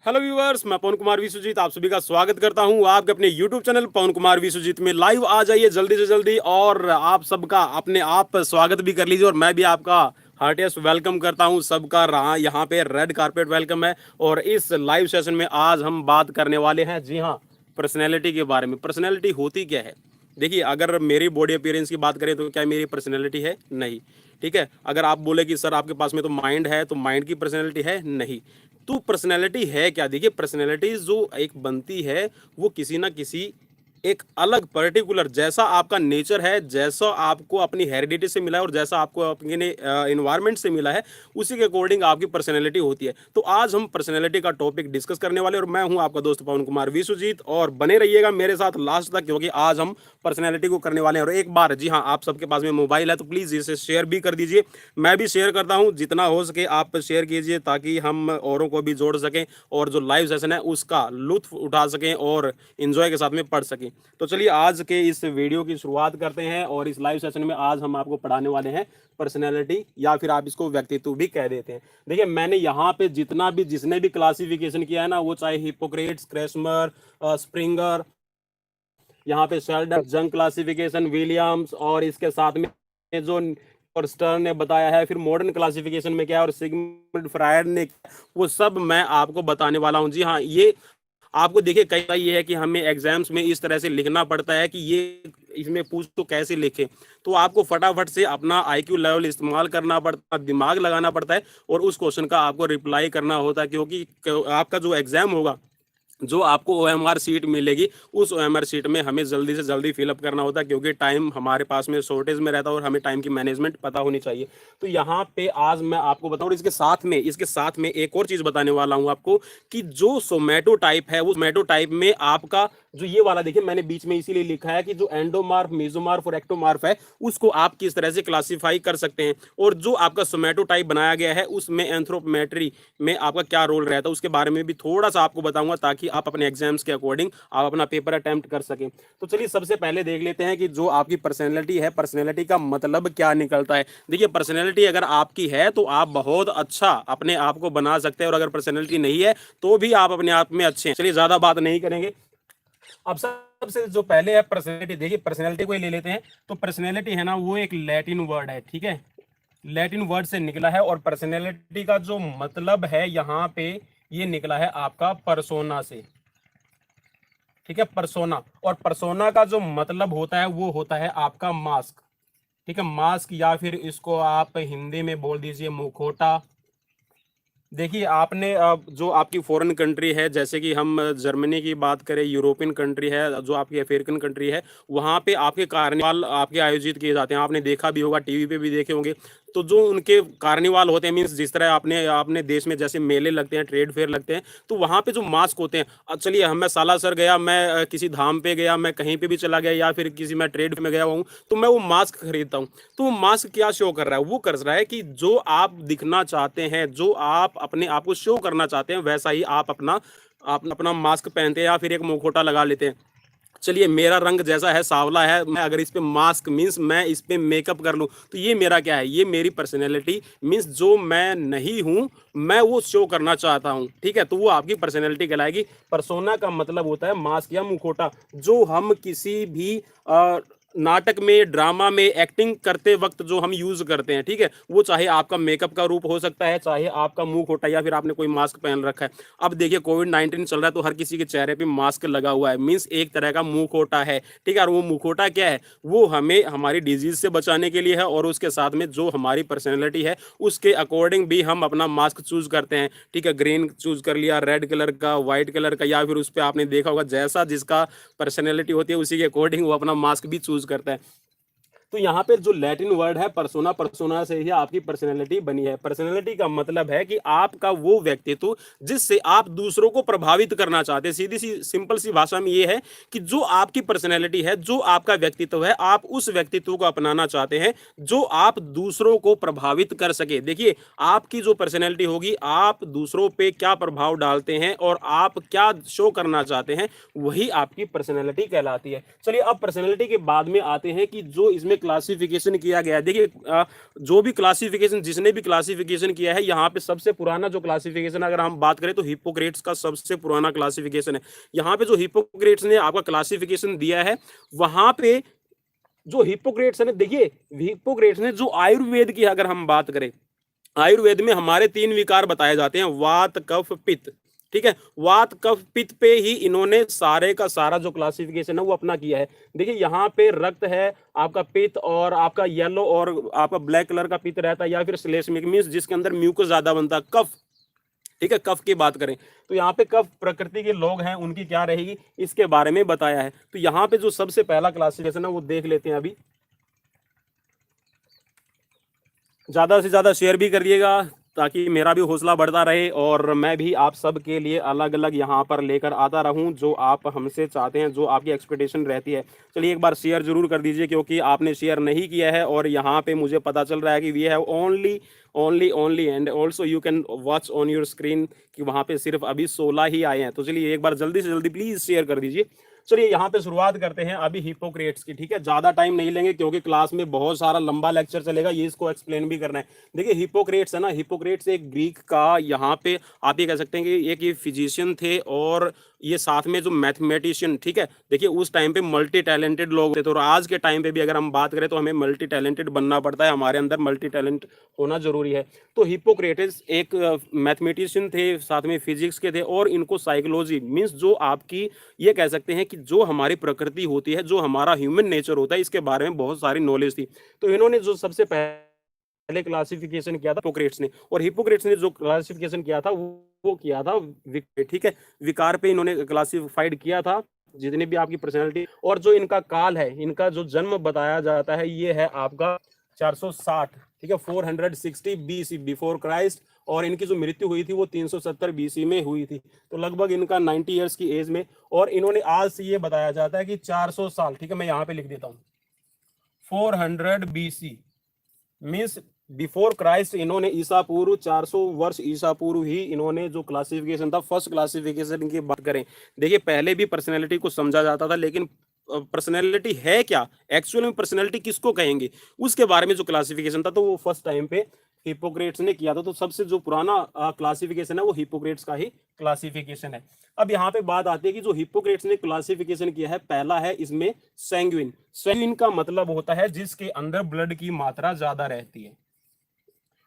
Hello viewers, मैं पवन कुमार विश्वजीत आप सभी का स्वागत करता हूं आपके अपने यूट्यूब चैनल पवन कुमार विश्वजीत में। लाइव आ जाइए जल्दी से जल्दी और आप सबका अपने आप स्वागत भी कर लीजिए और मैं भी आपका हार्टिएस्ट वेलकम करता हूं। सबका रहा यहाँ पे रेड कारपेट वेलकम है। और इस लाइव सेशन में आज हम बात करने वाले हैं, जी हाँ, पर्सनैलिटी के बारे में। पर्सनैलिटी होती क्या है? देखिए, अगर मेरी बॉडी अपीयरेंस की बात करें तो क्या मेरी पर्सनैलिटी है? नहीं। ठीक है, अगर आप बोले कि सर आपके पास में तो माइंड है, तो माइंड की पर्सनैलिटी है? नहीं। तो पर्सनैलिटी है क्या? देखिए, पर्सनैलिटी जो एक बनती है वो किसी ना किसी एक अलग पर्टिकुलर, जैसा आपका नेचर है, जैसा आपको अपनी हेरिडिटी से मिला है और जैसा आपको अपने इन्वायरमेंट से मिला है, उसी के अकॉर्डिंग आपकी पर्सनैलिटी होती है। तो आज हम पर्सनैलिटी का टॉपिक डिस्कस करने वाले और मैं हूं आपका दोस्त पवन कुमार विश्वजीत। और बने रहिएगा मेरे साथ लास्ट तक, क्योंकि आज हम पर्सनैलिटी को करने वाले हैं। और एक बार, जी हाँ, आप सबके पास में मोबाइल है तो प्लीज़ इसे शेयर भी कर दीजिए। मैं भी शेयर करता हूँ, जितना हो सके आप शेयर कीजिए ताकि हम औरों को भी जोड़ सकें और जो लाइव सेशन है उसका लुत्फ उठा सकें और इन्जॉय के साथ में पढ़ सकें। तो चलिए आज के इस वीडियो की शुरुआत करते हैं। और इस लाइव सेशन में आज हम आपको पढ़ाने वाले हैं पर्सनैलिटी, या फिर आप इसको व्यक्तित्व भी कह देते हैं। देखिए, मैंने यहाँ पे जिसने भी क्लासिफिकेशन किया है ना, वो चाहे हिपोक्रेट्स, क्रेसमर, स्प्रिंगर, यहाँ पे शेल्डन, जंग क्लासिफिकेशन, विलियम्स, और इसके साथ में जो और स्टर्न ने बताया है, फिर मॉडर्न क्लासिफिकेशन में क्या है और सिगमंड फ्रायड ने, वो सब मैं आपको बताने वाला हूँ। जी हाँ, ये आपको देखिए, कई बार ये है कि हमें एग्जाम्स में इस तरह से लिखना पड़ता है कि ये इसमें पूछ तो कैसे लिखें, तो आपको फटाफट से अपना आईक्यू लेवल इस्तेमाल करना पड़ता है, दिमाग लगाना पड़ता है और उस क्वेश्चन का आपको रिप्लाई करना होता है। क्योंकि आपका जो एग्जाम होगा, जो आपको ओएमआर सीट मिलेगी, उस ओएमआर सीट में हमें जल्दी से जल्दी फिलअप करना होता है, क्योंकि टाइम हमारे पास में शॉर्टेज में रहता है और हमें टाइम की मैनेजमेंट पता होनी चाहिए। तो यहाँ पे आज मैं आपको बताऊँ, इसके साथ में एक और चीज़ बताने वाला हूँ आपको, कि जो सोमैटो टाइप है, वो सोमैटो टाइप में आपका जो ये वाला, देखिए मैंने बीच में इसीलिए लिखा है कि जो एंडोमार्फ, मेसोमार्फ और एक्टोमार्फ है, उसको आप किस तरह से क्लासीफाई कर सकते हैं। और जो आपका सोमैटो टाइप बनाया गया है, उसमें एंथ्रोपोमेट्री में आपका क्या रोल रहता है, उसके बारे में भी थोड़ा सा आपको बताऊंगा, ताकि आप अपने एग्जाम्स के अकॉर्डिंग आप अपना पेपर अटेम्प्ट कर सकें। तो चलिए सबसे पहले देख लेते हैं कि जो आपकी पर्सनैलिटी है, पर्सनैलिटी का मतलब क्या निकलता है। देखिए, पर्सनैलिटी अगर आपकी है तो आप बहुत अच्छा अपने आप को बना सकते हैं, और अगर पर्सनैलिटी नहीं है तो भी आप अपने आप में अच्छे हैं। चलिए ज़्यादा बात नहीं करेंगे। अब सबसे जो पहले है पर्सनैलिटी, देखिए पर्सनैलिटी को ही ले लेते हैं। तो पर्सनैलिटी है ना, वो एक लैटिन वर्ड है, ठीक है, लैटिन वर्ड से निकला है। और पर्सनैलिटी का जो मतलब है यहाँ पे, ये निकला है आपका परसोना से, ठीक है, परसोना। और परसोना का जो मतलब होता है वो होता है आपका मास्क, ठीक है, मास्क, या फिर इसको आप हिंदी में बोल दीजिए मुखौटा। देखिए, आपने जो आपकी फॉरेन कंट्री है, जैसे कि हम जर्मनी की बात करें, यूरोपियन कंट्री है, जो आपकी अफ्रीकन कंट्री है, वहाँ पे आपके कार्निवाल आपके आयोजित किए जाते हैं। आपने देखा भी होगा, टीवी पे भी देखे होंगे। तो जो उनके कार्निवाल होते हैं, मीन्स जिस तरह आपने अपने देश में जैसे मेले लगते हैं, ट्रेड फेयर लगते हैं, तो वहाँ पे जो मास्क होते हैं, अब चलिए मैं सालासर गया, मैं किसी धाम पे गया, मैं कहीं पे भी चला गया, या फिर किसी मैं ट्रेड में गया हूँ, तो मैं वो मास्क खरीदता हूँ। तो वो मास्क क्या शो कर रहा है? वो कर रहा है कि जो आप दिखना चाहते हैं, जो आप अपने आप को शो करना चाहते हैं, वैसा ही आप अपना मास्क पहनते हैं या फिर एक मुखौटा लगा लेते हैं। चलिए, मेरा रंग जैसा है, सांवला है, मैं अगर इस पे मास्क मीन्स मैं इस पे मेकअप कर लूँ, तो ये मेरा क्या है? ये मेरी पर्सनैलिटी मीन्स जो मैं नहीं हूँ, मैं वो शो करना चाहता हूँ, ठीक है। तो वो आपकी पर्सनैलिटी कहलाएगी। पर्सोना का मतलब होता है मास्क या मुखौटा, जो हम किसी भी नाटक में, ड्रामा में एक्टिंग करते वक्त जो हम यूज करते हैं, ठीक है, वो चाहे आपका मेकअप का रूप हो सकता है, चाहे आपका मुंह खोटा, या फिर आपने कोई मास्क पहन रखा है। अब देखिए, कोविड-19 चल रहा है, तो हर किसी के चेहरे पे मास्क लगा हुआ है, मीन्स एक तरह का मुंह खोटा है, ठीक है। और वो मुंह खोटा क्या है? वो हमें हमारी डिजीज से बचाने के लिए है, और उसके साथ में जो हमारी पर्सनैलिटी है उसके अकॉर्डिंग भी हम अपना मास्क चूज करते हैं, ठीक है। ग्रीन चूज कर लिया, रेड कलर का, व्हाइट कलर का, या फिर उस पर आपने देखा होगा, जैसा जिसका पर्सनैलिटी होती है उसी के अकॉर्डिंग वो अपना मास्क भी चूज करता है। तो यहाँ पे जो लैटिन वर्ड है परसोना, परसोना से ही आपकी पर्सनैलिटी बनी है। पर्सनैलिटी का मतलब है कि आपका वो व्यक्तित्व जिससे आप दूसरों को प्रभावित करना चाहते हैं। सीधी सी सिंपल सी भाषा में ये है कि जो आपकी पर्सनैलिटी है, जो आपका व्यक्तित्व है, आप उस व्यक्तित्व को अपनाना चाहते हैं जो आप दूसरों को प्रभावित कर सके। देखिए, आपकी जो पर्सनैलिटी होगी, आप दूसरों पे क्या प्रभाव डालते हैं और आप क्या शो करना चाहते हैं, वही आपकी पर्सनैलिटी कहलाती है। चलिए, अब पर्सनैलिटी के बाद में आते हैं कि जो इसमें क्लासिफिकेशन किया गया है। देखिए जो भी क्लासिफिकेशन, जिसने भी क्लासिफिकेशन किया है, यहाँ पे सबसे पुराना जो क्लासिफिकेशन अगर हम बात करें तो हिप्पोक्रेट्स का सबसे पुराना क्लासिफिकेशन है। यहाँ पे जो हिप्पोक्रेट्स ने आपका क्लासिफिकेशन दिया है, वहां पे जो हिप्पोक्रेट्स ने, देखिए हिप्पोक्रेट्स ने जो आयुर्वेद की अगर हम बात करें, आयुर्वेद में हमारे 3 विकार बताए जाते हैं, वात कफ पित्त। ठीक है, वात कफ पित्त पे ही इन्होंने सारे का सारा जो क्लासिफिकेशन है वो अपना किया है। देखिए यहाँ पे रक्त है आपका, पित्त और आपका येलो और आपका ब्लैक कलर का पित्त रहता है, या फिर श्लेष्मिक मीन्स जिसके अंदर म्यूकस ज्यादा बनता है, कफ। ठीक है, कफ की बात करें तो यहाँ पे कफ प्रकृति के लोग हैं, उनकी क्या रहेगी, इसके बारे में बताया है। तो यहाँ पे जो सबसे पहला क्लासिफिकेशन है वो देख लेते हैं अभी। ज़्यादा से ज़्यादा शेयर भी करिएगा ताकि मेरा भी हौसला बढ़ता रहे और मैं भी आप सब के लिए अलग अलग यहाँ पर लेकर आता रहूँ जो आप हमसे चाहते हैं, जो आपकी एक्सपेक्टेशन रहती है। चलिए एक बार शेयर जरूर कर दीजिए, क्योंकि आपने शेयर नहीं किया है और यहाँ पे मुझे पता चल रहा है कि we have only and also you can watch on your screen कि वहाँ पे सिर्फ अभी 16 ही आए हैं। तो चलिए एक बार जल्दी से जल्दी प्लीज़ शेयर कर दीजिए। चलिए यहाँ पे शुरुआत करते हैं अभी हिप्पोक्रेट्स की। ठीक है, ज्यादा टाइम नहीं लेंगे क्योंकि क्लास में बहुत सारा लंबा लेक्चर चलेगा, ये इसको एक्सप्लेन भी करना है। देखिए हिप्पोक्रेट्स है ना, हिप्पोक्रेट्स एक ग्रीक का, यहाँ पे आप ये कह सकते हैं कि एक ये फिजिशियन थे और ये साथ में जो मैथमेटिशियन। ठीक है, देखिए उस टाइम पे मल्टी टैलेंटेड लोग थे, तो आज के टाइम पे भी अगर हम बात करें तो हमें मल्टी टैलेंटेड बनना पड़ता है, हमारे अंदर मल्टी टैलेंट होना जरूरी है। तो हिप्पोक्रेट्स एक मैथमेटिशियन थे, साथ में फिजिक्स के थे, और इनको साइकोलॉजी मीन्स जो आपकी ये कह सकते हैं कि जो हमारी प्रकृति होती है, जो हमारा ह्यूमन नेचर होता है, इसके बारे में बहुत सारी नॉलेज थी। तो इन्होंने जो सबसे पहले क्लासिफिकेशन किया था हिप्पोक्रेट्स ने, और हिप्पोक्रेट्स ने जो क्लासिफिकेशन किया था वो किया था ठीक है, विकार पे इन्होंने क्लासिफाइड किया था जितने भी आपकी पर्सनैलिटी। और जो इनका काल है, इनका जो जन्म बताया जाता है ये है आपका 460, ठीक है, 460 BC बिफोर क्राइस्ट, और इनकी जो मृत्यु हुई थी वो 370 BC में हुई थी। तो लगभग इनका 90 ईयर्स की एज में, और इन्होंने आज से ये बताया जाता है कि 400 साल, ठीक है मैं यहाँ पे लिख देता हूँ 400 BC मीन्स बिफोर क्राइस्ट, इन्होंने ईसा पूर्व 400 वर्ष ईसा पूर्व ही इन्होंने जो क्लासिफिकेशन था, फर्स्ट क्लासिफिकेशन की बात करें। देखिए पहले भी पर्सनैलिटी को समझा जाता था, लेकिन पर्सनैलिटी है क्या, एक्चुअल में पर्सनैलिटी किसको कहेंगे, उसके बारे में जो क्लासिफिकेशन था तो वो फर्स्ट टाइम पे हिप्पोक्रेट्स ने किया था। तो सबसे जो पुराना क्लासिफिकेशन है वो हिप्पोक्रेट्स का ही क्लासिफिकेशन है। अब यहाँ पे बात आती है कि जो हिप्पोक्रेट्स ने क्लासिफिकेशन किया है, पहला है इसमें सैंग्विन। सैंग्विन का मतलब होता है जिसके अंदर ब्लड की मात्रा ज्यादा रहती है।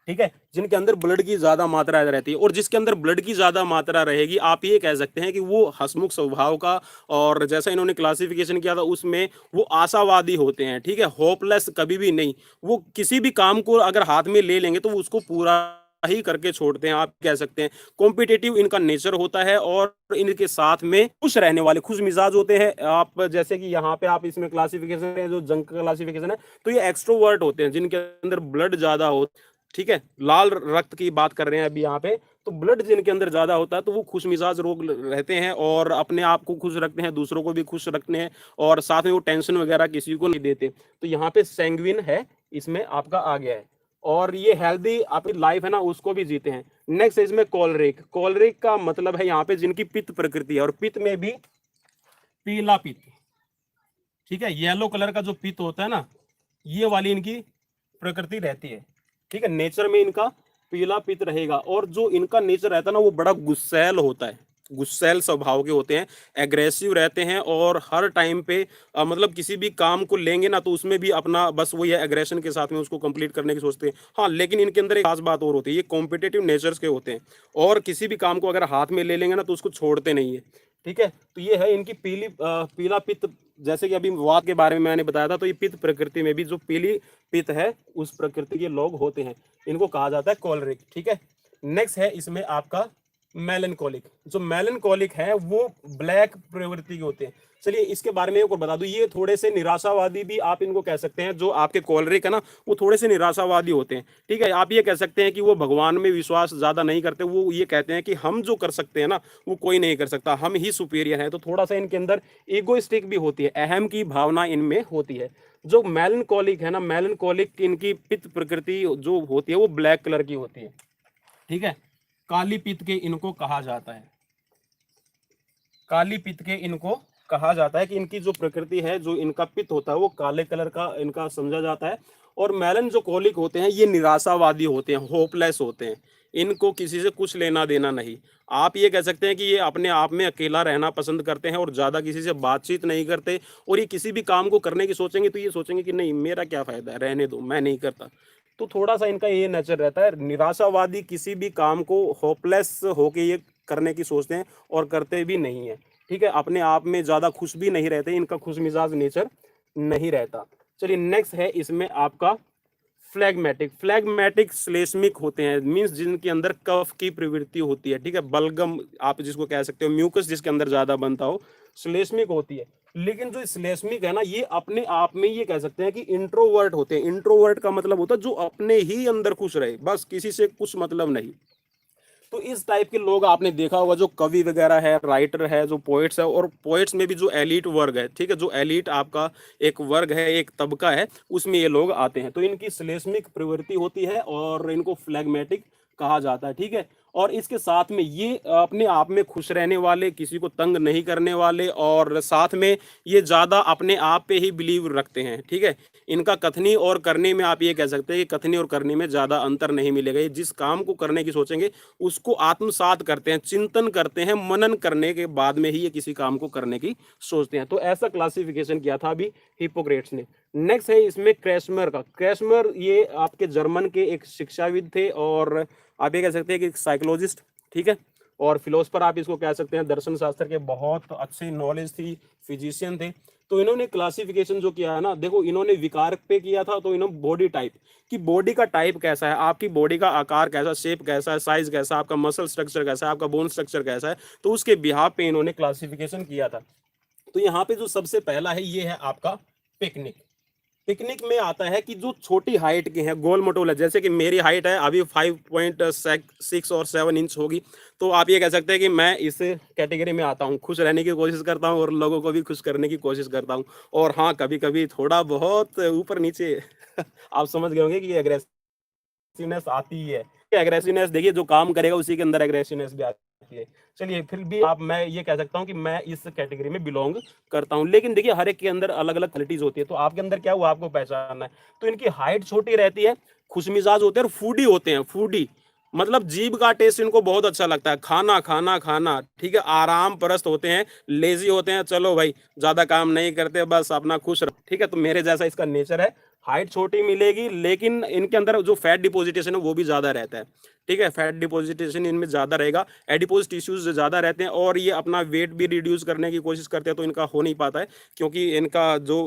ठीक है, जिनके अंदर ब्लड की ज्यादा मात्रा रहती है, और जिसके अंदर ब्लड की ज्यादा मात्रा रहेगी, आप ये कह सकते हैं कि वो हंसमुख स्वभाव का, और जैसा इन्होंने क्लासिफिकेशन किया था उसमें वो आशावादी होते हैं। ठीक है, होपलेस कभी भी नहीं, वो किसी भी काम को अगर हाथ में ले लेंगे तो वो उसको पूरा ही करके छोड़ते हैं, आप कह सकते हैं। कॉम्पिटिटिव इनका नेचर होता है, और इनके साथ में खुश रहने वाले, खुश मिजाज होते हैं। आप जैसे कि यहाँ पे आप इसमें क्लासिफिकेशन है, जो जंक क्लासिफिकेशन है, तो ये एक्सट्रोवर्ट होते हैं जिनके अंदर ब्लड ज्यादा हो। ठीक है, लाल रक्त की बात कर रहे हैं अभी यहाँ पे, तो ब्लड जिनके अंदर ज्यादा होता है तो वो खुश मिजाज लोग रहते हैं, और अपने आप को खुश रखते हैं, दूसरों को भी खुश रखते हैं, और साथ में वो टेंशन वगैरह किसी को नहीं देते। तो यहाँ पे सैंग्विन है, इसमें आपका आ गया है, और ये हेल्दी अपनी लाइफ है ना उसको भी जीते हैं। नेक्स्ट है इसमें कॉलरिक। कॉलरिक का मतलब है यहाँ पे जिनकी पित्त प्रकृति है, और पित्त में भी पीला पित्त। ठीक है, येलो कलर का जो पित्त होता है ना, ये वाली इनकी प्रकृति रहती है। ठीक है, नेचर में इनका पीला पित्त रहेगा, और जो इनका नेचर रहता है ना वो बड़ा गुस्सैल होता है, गुस्सैल स्वभाव के होते हैं, एग्रेसिव रहते हैं, और हर टाइम पे मतलब किसी भी काम को लेंगे ना तो उसमें भी अपना बस वही है, एग्रेशन के साथ में उसको कंप्लीट करने की सोचते हैं। हाँ, लेकिन इनके अंदर एक खास बात और होती है, ये कॉम्पिटेटिव नेचर्स के होते हैं, और किसी भी काम को अगर हाथ में ले लेंगे ना तो उसको छोड़ते नहीं है। ठीक है, तो ये है इनकी पीला पित्त। जैसे कि अभी वात के बारे में मैंने बताया था, तो ये पित्त प्रकृति में भी जो पीली पित्त है उस प्रकृति के लोग होते हैं, इनको कहा जाता है कॉलरिक। ठीक है, नेक्स्ट है इसमें आपका मेलनकोलिक। जो मेलनकोलिक है वो ब्लैक प्रवृत्ति के होते हैं। चलिए इसके बारे में एक और बता दूं, ये थोड़े से निराशावादी भी आप इनको कह सकते हैं। जो आपके कॉलरिक है ना वो थोड़े से निराशावादी होते हैं। ठीक है, आप ये कह सकते हैं कि वो भगवान में विश्वास ज्यादा नहीं करते, वो ये कहते हैं कि हम जो कर सकते हैं ना वो कोई नहीं कर सकता, हम ही सुपीरियर हैं। तो थोड़ा सा इनके अंदर ईगोइस्टिक भी होती है, अहम की भावना इनमें होती है। जो मेलनकोलिक है ना, मेलनकोलिक इनकी पित्त प्रकृति जो होती है वो ब्लैक कलर की होती है। ठीक है, काली पित्त के इनको कहा जाता है, काली पित्त के इनको कहा जाता है कि इनकी जो प्रकृति है, जो इनका पित्त होता है वो काले कलर का इनका समझा जाता है। और मेलनजोकोलिक होते हैं, ये निराशावादी होते हैं, होपलेस होते हैं, इनको किसी से कुछ लेना देना नहीं। आप ये कह सकते हैं कि ये अपने आप में अकेला रहना पसंद करते हैं और ज़्यादा किसी से बातचीत नहीं करते। और ये किसी भी काम को करने की सोचेंगे तो ये सोचेंगे कि नहीं, मेरा क्या फ़ायदा है, रहने दो, मैं नहीं करता। तो थोड़ा सा इनका ये नेचर रहता है, निराशावादी, किसी भी काम को होपलेस होके ये करने की सोचते हैं और करते भी नहीं है। ठीक है, अपने आप में ज़्यादा खुश भी नहीं रहते, इनका खुश मिजाज नेचर नहीं रहता। चलिए नेक्स्ट है इसमें आपका फ्लैगमेटिक। फ्लैगमेटिक श्लेष्मिक होते हैं, मींस जिनके अंदर कफ की प्रवृत्ति होती है। ठीक है, बलगम आप जिसको कह सकते हो, म्यूकस जिसके अंदर ज्यादा बनता हो, श्लेष्मिक होती है। लेकिन जो श्लेष्मिक है ना, ये अपने आप में ये कह सकते हैं कि इंट्रोवर्ट होते हैं। इंट्रोवर्ट का मतलब होता है जो अपने ही अंदर खुश रहे, बस किसी से कुछ मतलब नहीं। तो इस टाइप के लोग आपने देखा होगा, जो कवि वगैरह है, राइटर है, जो पोएट्स है, और पोएट्स में भी जो एलीट वर्ग है, ठीक है, जो एलीट आपका एक वर्ग है, एक तबका है, उसमें ये लोग आते हैं। तो इनकी श्लेष्मिक प्रवृत्ति होती है और इनको फ्लैगमेटिक कहा जाता है। ठीक है, और इसके साथ में ये अपने आप में खुश रहने वाले, किसी को तंग नहीं करने वाले, और साथ में ये ज़्यादा अपने आप पे ही बिलीव रखते हैं। ठीक है, इनका कथनी और करने में आप ये कह सकते हैं कि कथनी और करने में ज़्यादा अंतर नहीं मिलेगा। ये जिस काम को करने की सोचेंगे उसको आत्मसात करते हैं, चिंतन करते हैं, मनन करने के बाद में ही ये किसी काम को करने की सोचते हैं। तो ऐसा क्लासिफिकेशन किया था अभी हिप्पोक्रेट्स ने। नेक्स्ट है इसमें क्रैस्मर का। क्रैस्मर ये आपके जर्मन के एक शिक्षाविद थे, और आप ये कह सकते हैं कि साइकोलॉजिस्ट, ठीक है, और फिलोसफर आप इसको कह सकते हैं। दर्शन शास्त्र के बहुत अच्छी नॉलेज थी, फिजिशियन थे। तो इन्होंने क्लासिफिकेशन जो किया है ना, देखो इन्होंने विकार पे किया था, तो इन्होंने बॉडी टाइप कि बॉडी का टाइप कैसा है, आपकी बॉडी का आकार कैसा, शेप कैसा है, साइज कैसा, आपका मसल स्ट्रक्चर कैसा है, आपका बोन स्ट्रक्चर कैसा है, तो उसके बिहाफ पे इन्होंने क्लासिफिकेशन किया था। तो यहाँ पे जो सबसे पहला है ये है आपका पिकनिक। पिकनिक में आता है कि जो छोटी हाइट के हैं, गोल मटोल है, जैसे कि मेरी हाइट है अभी 5.6 और 7 इंच होगी, तो आप ये कह सकते हैं कि मैं इस कैटेगरी में आता हूँ। खुश रहने की कोशिश करता हूँ और लोगों को भी खुश करने की कोशिश करता हूँ, और हाँ कभी कभी थोड़ा बहुत ऊपर नीचे आप समझ गए होंगे कि एग्रेसिवनेस आती ही है। एग्रेसिवनेस देखिए, जो काम करेगा उसी के अंदर एग्रेसिवनेस भी आती है। चलिए फिर भी आप, मैं ये कह सकता हूँ कि मैं इस कैटेगरी में बिलोंग करता हूँ। लेकिन देखिए हर एक के अंदर अलग अलग क्वालिटीज होती है, तो आपके अंदर क्या हुआ आपको पहचानना है। तो इनकी हाइट छोटी रहती है, खुशमिजाज होते हैं और फूडी होते हैं। फूडी मतलब जीभ का टेस्ट इनको बहुत अच्छा लगता है, खाना खाना खाना। ठीक है, आराम परस्त होते हैं, लेजी होते हैं, चलो भाई ज्यादा काम नहीं करते, बस अपना खुश रहो। ठीक है, तो मेरे जैसा इसका नेचर है। हाइट छोटी मिलेगी, लेकिन इनके अंदर जो फैट डिपोजिटेशन है वो भी ज्यादा रहता है। ठीक है, फैट डिपोजिटेशन इनमें ज्यादा रहेगा, एडिपोज टिश्यूज ज्यादा रहते हैं, और ये अपना वेट भी रिड्यूस करने की कोशिश करते हैं, तो इनका हो नहीं पाता है, क्योंकि इनका जो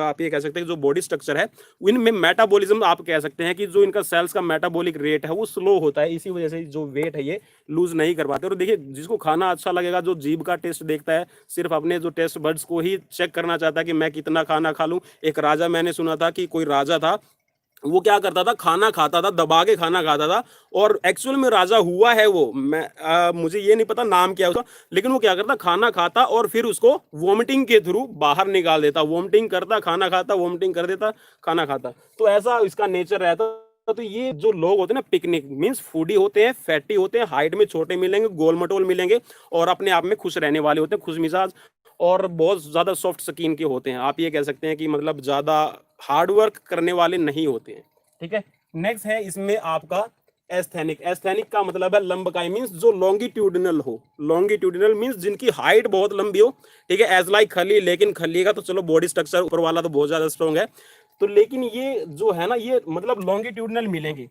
आप ये कह सकते हैं जो बॉडी स्ट्रक्चर है, इनमें मेटाबॉलिज्म आप कह सकते हैं कि जो इनका सेल्स का मेटाबॉलिक रेट है वो स्लो होता है, इसी वजह से जो वेट है ये लूज नहीं कर पाते। और देखिए जिसको खाना अच्छा लगेगा, जो जीभ का टेस्ट देखता है, सिर्फ अपने जो टेस्ट बड्स को ही चेक करना चाहता है कि मैं कितना खाना खा लूं। एक राजा, मैंने सुना था कि कोई राजा था, वो क्या करता था, खाना खाता था, दबा के खाना खाता था, और एक्चुअल में राजा हुआ है वो, मुझे ये नहीं पता नाम क्या है उसका, लेकिन वो क्या करता, खाना खाता और फिर उसको वोमिटिंग के थ्रू बाहर निकाल देता, वोमिटिंग करता, खाना खाता, वोमिटिंग कर देता, खाना खाता। तो ऐसा इसका नेचर रहता। तो ये जो लोग होते हैं ना, पिकनिक मीन्स फूडी होते हैं, फैटी होते हैं, हाइट में छोटे मिलेंगे, गोल मटोल मिलेंगे, और अपने आप में खुश रहने वाले होते हैं, खुश मिजाज, और बहुत ज्यादा सॉफ्ट स्किन के होते हैं। आप ये कह सकते हैं कि मतलब ज्यादा हार्ड वर्क करने वाले नहीं होते हैं। ठीक है, नेक्स्ट है इसमें आपका एस्थेनिक। एस्थेनिक का मतलब है लंबकाय, मीन्स जो लॉन्गिट्यूडिनल हो। लॉन्गिट्यूडिनल मीन्स जिनकी हाइट बहुत लंबी हो। ठीक है, एज लाइक खली, लेकिन खली का तो चलो बॉडी स्ट्रक्चर ऊपर वाला तो बहुत ज्यादा स्ट्रॉन्ग है, तो लेकिन ये जो है ना, ये मतलब लॉन्गिट्यूडिनल मिलेंगी,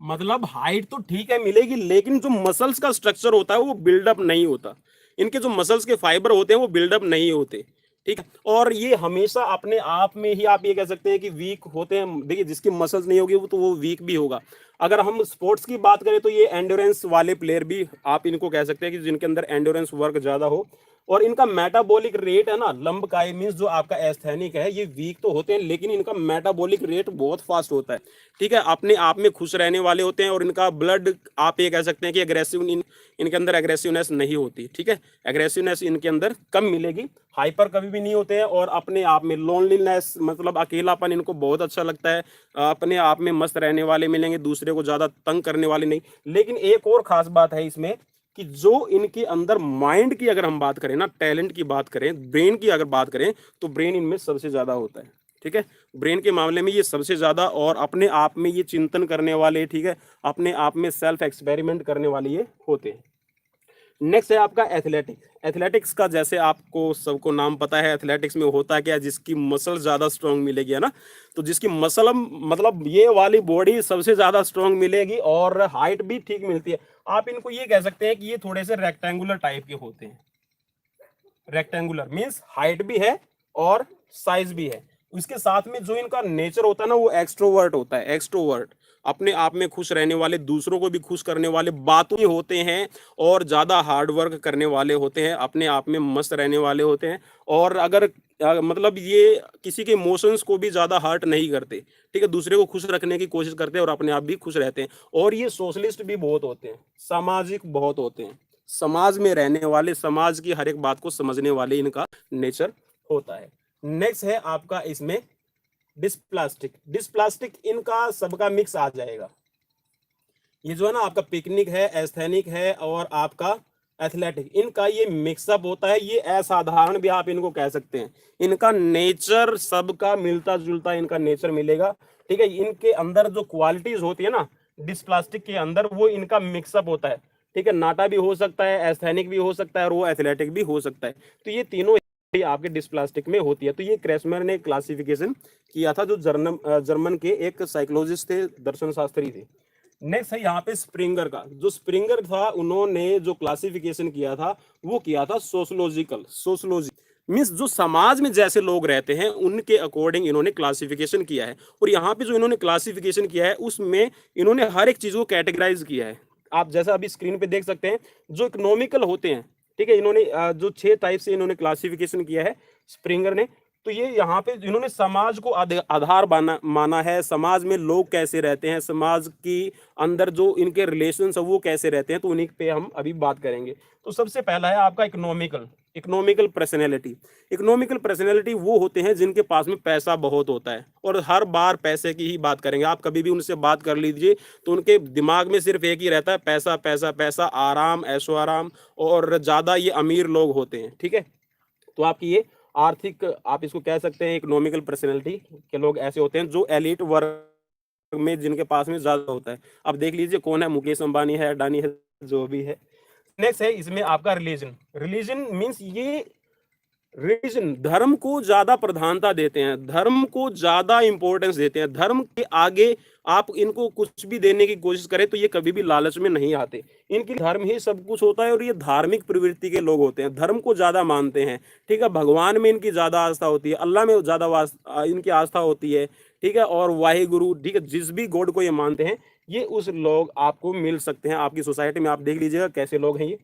मतलब हाइट तो ठीक है मिलेगी, लेकिन जो मसल्स का स्ट्रक्चर होता है वो बिल्डअप नहीं होता। इनके जो मसल्स के फाइबर होते हैं वो बिल्डअप नहीं होते। ठीक है, और ये हमेशा अपने आप में ही आप ये कह सकते हैं कि वीक होते हैं। देखिए जिसकी मसल्स नहीं होगी वो तो वो वीक भी होगा। अगर हम स्पोर्ट्स की बात करें तो ये एंड्योरेंस वाले प्लेयर भी आप इनको कह सकते हैं कि जिनके अंदर एंड्योरेंस वर्क ज्यादा हो। और इनका मेटाबॉलिक रेट है ना, लंबकाय मीन्स जो आपका एस्थेनिक है, ये वीक तो होते हैं लेकिन इनका मेटाबॉलिक रेट बहुत फास्ट होता है। ठीक है, अपने आप में खुश रहने वाले होते हैं, और इनका ब्लड आप ये कह सकते हैं कि अग्रेसिव, इनके अंदर एग्रेसिवनेस नहीं होती। ठीक है, एग्रेसिवनेस इनके अंदर कम मिलेगी, हाइपर कभी भी नहीं होते हैं, और अपने आप में लोनलीनेस मतलब अकेलापन इनको बहुत अच्छा लगता है, अपने आप में मस्त रहने वाले मिलेंगे, दूसरे को ज्यादा तंग करने वाले नहीं। लेकिन एक और खास बात है इसमें कि जो इनके अंदर माइंड की अगर हम बात करें ना, टैलेंट की बात करें, ब्रेन की अगर बात करें, तो ब्रेन इनमें सबसे ज्यादा होता है। ठीक है, ब्रेन के मामले में ये सबसे ज्यादा, और अपने आप में ये चिंतन करने वाले, ठीक है, अपने आप में सेल्फ एक्सपेरिमेंट करने वाले ये होते हैं। नेक्स्ट है आपका एथलेटिक्स। एथलेटिक्स का जैसे आपको सबको नाम पता है, एथलेटिक्स में होता क्या है, जिसकी मसल ज्यादा स्ट्रांग मिलेगी, है ना, तो जिसकी मसल मतलब ये वाली बॉडी सबसे ज्यादा स्ट्रांग मिलेगी और हाइट भी ठीक मिलती है। आप इनको ये कह सकते हैं कि ये थोड़े से रेक्टेंगुलर टाइप के होते हैं। रेक्टेंगुलर मींस हाइट भी है और साइज भी है। इसके साथ में जो इनका नेचर होता है ना, वो एक्सट्रोवर्ट होता है। एक्सट्रोवर्ट, अपने आप में खुश रहने वाले, दूसरों को भी खुश करने वाले, बातों में होते हैं, और ज्यादा हार्ड वर्क करने वाले होते हैं, अपने आप में मस्त रहने वाले होते हैं। और अगर मतलब ये किसी के इमोशंस को भी ज्यादा हर्ट नहीं करते, ठीक है, दूसरे को खुश रखने की कोशिश करते हैं और अपने आप भी खुश रहते हैं। और ये सोशलिस्ट भी बहुत होते हैं, सामाजिक बहुत होते हैं, समाज में रहने वाले, समाज की हर एक बात को समझने वाले इनका नेचर होता है। नेक्स्ट है आपका इसमें डिस्प्लास्टिक। डिस्प्लास्टिक इनका सबका मिक्स आ जाएगा। ये जो है ना आपका पिकनिक है, एस्थेनिक है और आपका एथलेटिक, इनका ये मिक्सअप होता है। ये असाधारण भी आप इनको कह सकते हैं। इनका नेचर सबका मिलता जुलता इनका नेचर मिलेगा। ठीक है, इनके अंदर जो क्वालिटीज होती है ना डिस्प्लास्टिक के अंदर, वो इनका मिक्सअप होता है। ठीक है, नाटा भी हो सकता है, एस्थेनिक भी हो सकता है और वो एथलेटिक भी हो सकता है। तो ये तीनों आपके डिस्प्लास्टिक में होती है। तो ये क्रेसमर ने क्लासिफिकेशन किया था, जो जर्मन के एक साइकोलॉजिस्ट थे, दर्शन शास्त्री थे। नेक्स्ट है यहाँ पे स्प्रिंगर का। जो स्प्रिंगर था, उन्होंने जो क्लासिफिकेशन किया था वो किया था सोशोलॉजिकल। सोशोलॉजी मीन्स जो समाज में जैसे लोग रहते हैं उनके अकॉर्डिंग इन्होंने क्लासिफिकेशन किया है। और यहाँ पे जो इन्होंने क्लासिफिकेशन किया है उसमें इन्होंने हर एक चीज को कैटेगराइज किया है। आप जैसा अभी स्क्रीन पे देख सकते हैं, जो इकोनॉमिकल होते हैं, ठीक है, इन्होंने जो 6 टाइप से इन्होंने क्लासिफिकेशन किया है स्प्रिंगर ने। तो ये यहाँ पे इन्होंने समाज को आधार माना है, समाज में लोग कैसे रहते हैं, समाज की अंदर जो इनके रिलेशन है वो कैसे रहते हैं, तो उन्हीं पे हम अभी बात करेंगे। तो सबसे पहला है आपका economical. Economical personality. Economical personality वो होते हैं जिनके पास में पैसा बहुत होता है, और हर बार पैसे की ही बात करेंगे। आप कभी भी उनसे बात कर लीजिए तो उनके दिमाग में सिर्फ एक ही रहता है, पैसा पैसा पैसा, आराम, ऐशो आराम। और ज्यादा ये अमीर लोग होते हैं। ठीक है, तो आपकी ये आर्थिक, आप इसको कह सकते हैं इकोनॉमिकल पर्सनैलिटी के लोग ऐसे होते हैं जो एलिट वर्ग में, जिनके पास में ज्यादा होता है। अब देख लीजिए कौन है, मुकेश अंबानी है, अडानी है, जो भी है। नेक्स्ट है इसमें आपका रिलीजन। रिलीजन मींस ये रिलीजन धर्म को ज्यादा प्रधानता देते हैं, धर्म को ज्यादा इंपॉर्टेंस देते हैं। धर्म के आगे आप इनको कुछ भी देने की कोशिश करें तो ये कभी भी लालच में नहीं आते। इनकी धर्म ही सब कुछ होता है और ये धार्मिक प्रवृत्ति के लोग होते हैं, धर्म को ज्यादा मानते हैं। ठीक है, भगवान में इनकी ज्यादा आस्था होती है, अल्लाह में ज्यादा इनकी आस्था होती है। ठीक है, और वाहे गुरु, ठीक है, जिस भी गॉड को ये मानते हैं, ये उस लोग आपको मिल सकते हैं आपकी सोसाइटी में। आप देख लीजिएगा कैसे लोग हैं ये।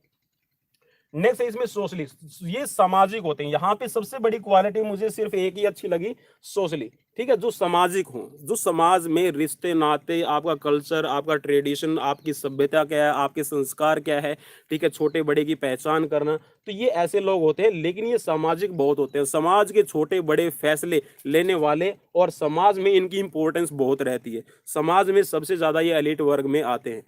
नेक्स्ट है इसमें सोशलिस्ट। ये सामाजिक होते हैं। यहाँ पे सबसे बड़ी क्वालिटी मुझे सिर्फ एक ही अच्छी लगी, सोशली। ठीक है, जो सामाजिक हो, जो समाज में रिश्ते नाते, आपका कल्चर, आपका ट्रेडिशन, आपकी सभ्यता क्या है, आपके संस्कार क्या है, ठीक है, छोटे बड़े की पहचान करना, तो ये ऐसे लोग होते हैं। लेकिन ये सामाजिक बहुत होते हैं, समाज के छोटे बड़े फैसले लेने वाले, और समाज में इनकी इंपॉर्टेंस बहुत रहती है। समाज में सबसे ज्यादा ये एलिट वर्ग में आते हैं।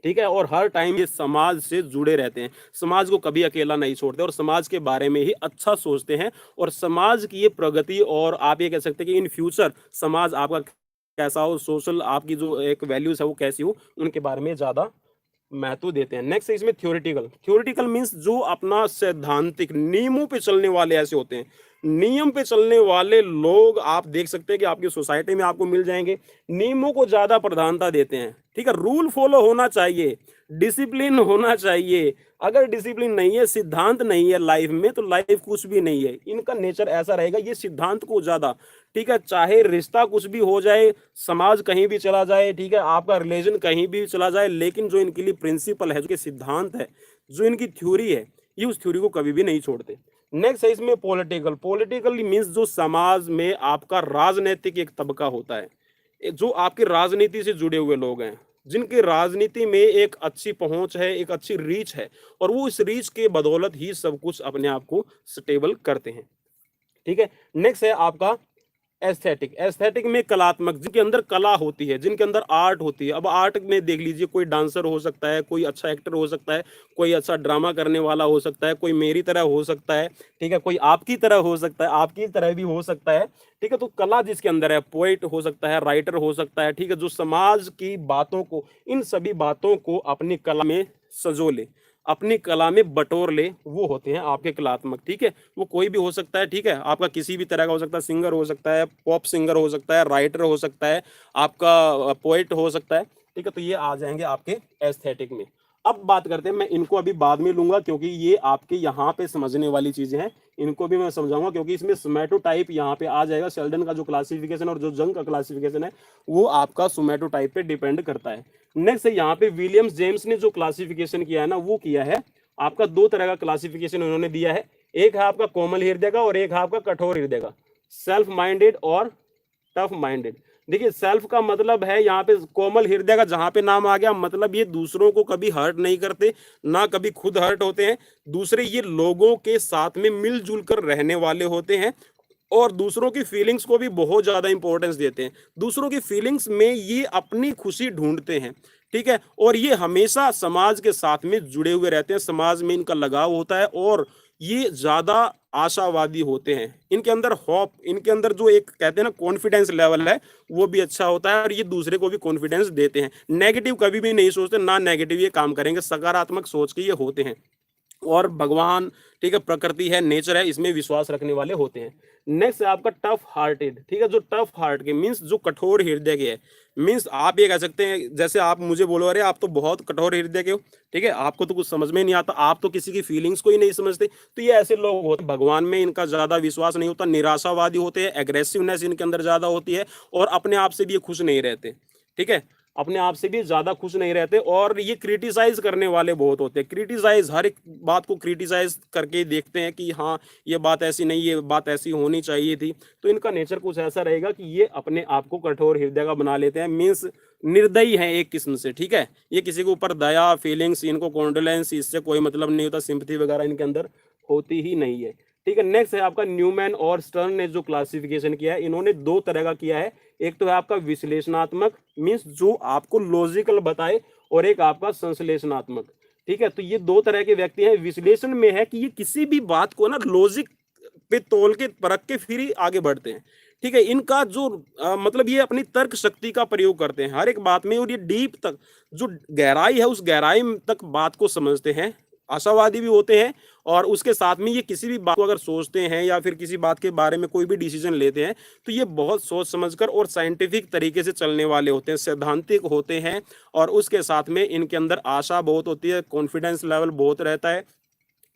ठीक है, और हर टाइम ये समाज से जुड़े रहते हैं, समाज को कभी अकेला नहीं छोड़ते, और समाज के बारे में ही अच्छा सोचते हैं। और समाज की ये प्रगति, और आप ये कह सकते हैं कि इन फ्यूचर समाज आपका कैसा हो, सोशल आपकी जो एक वैल्यूज है वो कैसी हो, उनके बारे में ज्यादा महत्व देते हैं। नेक्स्ट है इसमें थ्योरेटिकल। थ्योरेटिकल मींस जो अपना सैद्धांतिक नियमों पे चलने वाले ऐसे होते हैं। नियम पे चलने वाले लोग आप देख सकते हैं कि आपकी सोसाइटी में आपको मिल जाएंगे। नियमों को ज्यादा प्रधानता देते हैं। ठीक है, रूल फॉलो होना चाहिए, डिसिप्लिन होना चाहिए। अगर डिसिप्लिन नहीं है, सिद्धांत नहीं है लाइफ में, तो लाइफ कुछ भी नहीं है। इनका नेचर ऐसा रहेगा, ये सिद्धांत को ज्यादा, ठीक है, चाहे रिश्ता कुछ भी हो जाए, समाज कहीं भी चला जाए, ठीक है, आपका रिलीजन कहीं भी चला जाए, लेकिन जो इनके लिए प्रिंसिपल है, जो सिद्धांत है, जो इनकी थ्योरी है, ये उस थ्योरी को कभी भी नहीं छोड़ते। नेक्स्ट है इसमें पॉलिटिकल। पॉलिटिकल मीन्स जो समाज में आपका राजनीतिक एक तबका होता है, जो आपकी राजनीति से जुड़े हुए लोग हैं, जिनकी राजनीति में एक अच्छी पहुंच है, एक अच्छी रीच है, और वो इस रीच के बदौलत ही सब कुछ अपने आप को स्टेबल करते हैं। ठीक है, नेक्स्ट है आपका एस्थेटिक, एस्थेटिक में कलात्मक, जिनके अंदर कला होती है, जिनके अंदर आर्ट होती है। अब आर्ट में देख लीजिए, कोई डांसर हो सकता है, कोई अच्छा एक्टर हो सकता है, कोई अच्छा ड्रामा करने वाला हो सकता है, कोई मेरी तरह हो सकता है, ठीक है, कोई आपकी तरह हो सकता है, आपकी तरह भी हो सकता है, ठीक है। तो कला जिसके अंदर है, पोएट हो सकता है, राइटर हो सकता है, ठीक है, जो समाज की बातों को, इन सभी बातों को अपनी कला में सजो ले, अपनी कला में बटोर ले, वो होते हैं आपके कलात्मक, ठीक है। वो कोई भी हो सकता है, ठीक है, आपका किसी भी तरह का हो सकता है, सिंगर हो सकता है, पॉप सिंगर हो सकता है, राइटर हो सकता है, आपका पोएट हो सकता है, ठीक है। तो ये आ जाएंगे आपके एस्थेटिक में। अब बात करते हैं, मैं इनको अभी बाद में लूंगा क्योंकि ये आपके यहाँ पे समझने वाली चीजें हैं, इनको भी मैं समझाऊंगा क्योंकि इसमें सोमैटोटाइप यहाँ पे आ जाएगा। शेल्डन का जो क्लासिफिकेशन और जो जंग का क्लासिफिकेशन है वो आपका सोमैटोटाइप पे डिपेंड करता है। नेक्स्ट यहाँ पे विलियम्स जेम्स ने जो क्लासिफिकेशन किया है ना, वो किया है आपका दो तरह का क्लासिफिकेशन उन्होंने दिया है। एक है आपका कोमल हृदय का और एक है आपका कठोर हृदय का, सेल्फ माइंडेड और टफ माइंडेड। देखिए सेल्फ का मतलब है यहाँ पे कोमल हृदय का जहां पे नाम आ गया, मतलब ये दूसरों को कभी हर्ट नहीं करते, ना कभी खुद हर्ट होते हैं। दूसरे ये लोगों के साथ में मिलजुल कर रहने वाले होते हैं और दूसरों की फीलिंग्स को भी बहुत ज्यादा इंपॉर्टेंस देते हैं। दूसरों की फीलिंग्स में ये अपनी खुशी ढूंढते हैं, ठीक है। और ये हमेशा समाज के साथ में जुड़े हुए रहते हैं, समाज में इनका लगाव होता है और ये ज्यादा आशावादी होते हैं। इनके अंदर होप, इनके अंदर जो एक कहते हैं ना कॉन्फिडेंस लेवल है, वो भी अच्छा होता है और ये दूसरे को भी कॉन्फिडेंस देते हैं। नेगेटिव कभी भी नहीं सोचते, ना नेगेटिव ये काम करेंगे, सकारात्मक सोच के ये होते हैं। और भगवान, ठीक है, प्रकृति है, नेचर है, इसमें विश्वास रखने वाले होते हैं। नेक्स्ट है आपका टफ हार्टेड, ठीक है। जो टफ हार्ट के मीन्स जो कठोर हृदय के है, मीन्स आप ये कह सकते हैं जैसे आप मुझे बोलो अरे आप तो बहुत कठोर हृदय के हो, ठीक है, आपको तो कुछ समझ में नहीं आता, आप तो किसी की फीलिंग्स को ही नहीं समझते। तो ये ऐसे लोग होते हैं, भगवान में इनका ज्यादा विश्वास नहीं होता, निराशावादी होते हैं, एग्रेसिवनेस इनके अंदर ज्यादा होती है और अपने आप से भी ये खुश नहीं रहते, ठीक है, अपने आप से भी ज्यादा खुश नहीं रहते। और ये क्रिटिसाइज करने वाले बहुत होते हैं, क्रिटिसाइज, हर एक बात को क्रिटिसाइज करके देखते हैं कि हाँ ये बात ऐसी नहीं, ये बात ऐसी होनी चाहिए थी। तो इनका नेचर कुछ ऐसा रहेगा कि ये अपने आप को कठोर हृदय का बना लेते हैं, मीन्स निर्दयी है एक किस्म से, ठीक है। ये किसी के ऊपर दया, फीलिंग्स, इनको कॉन्डोलेंस, इससे कोई मतलब नहीं होता, सिंपथी वगैरह इनके अंदर होती ही नहीं है, ठीक है। नेक्स्ट है आपका न्यूमैन और स्टर्न ने जो क्लासिफिकेशन किया है, इन्होंने दो तरह का किया है। एक तो है आपका विश्लेषणात्मक, मीन्स जो आपको लॉजिकल बताए, और एक आपका संश्लेषणात्मक, ठीक है। तो ये दो तरह के व्यक्ति हैं। विश्लेषण में है कि ये किसी भी बात को ना लॉजिक पे तोल के परख के फिर ही आगे बढ़ते हैं, ठीक है। इनका जो मतलब ये अपनी तर्क शक्ति का प्रयोग करते हैं हर एक बात में, और ये डीप तक जो गहराई है उस गहराई तक बात को समझते हैं। आशावादी भी होते हैं और उसके साथ में ये किसी भी बात को अगर सोचते हैं या फिर किसी बात के बारे में कोई भी डिसीजन लेते हैं तो ये बहुत सोच समझकर और साइंटिफिक तरीके से चलने वाले होते हैं, सैद्धांतिक होते हैं। और उसके साथ में इनके अंदर आशा बहुत होती है, कॉन्फिडेंस लेवल बहुत रहता है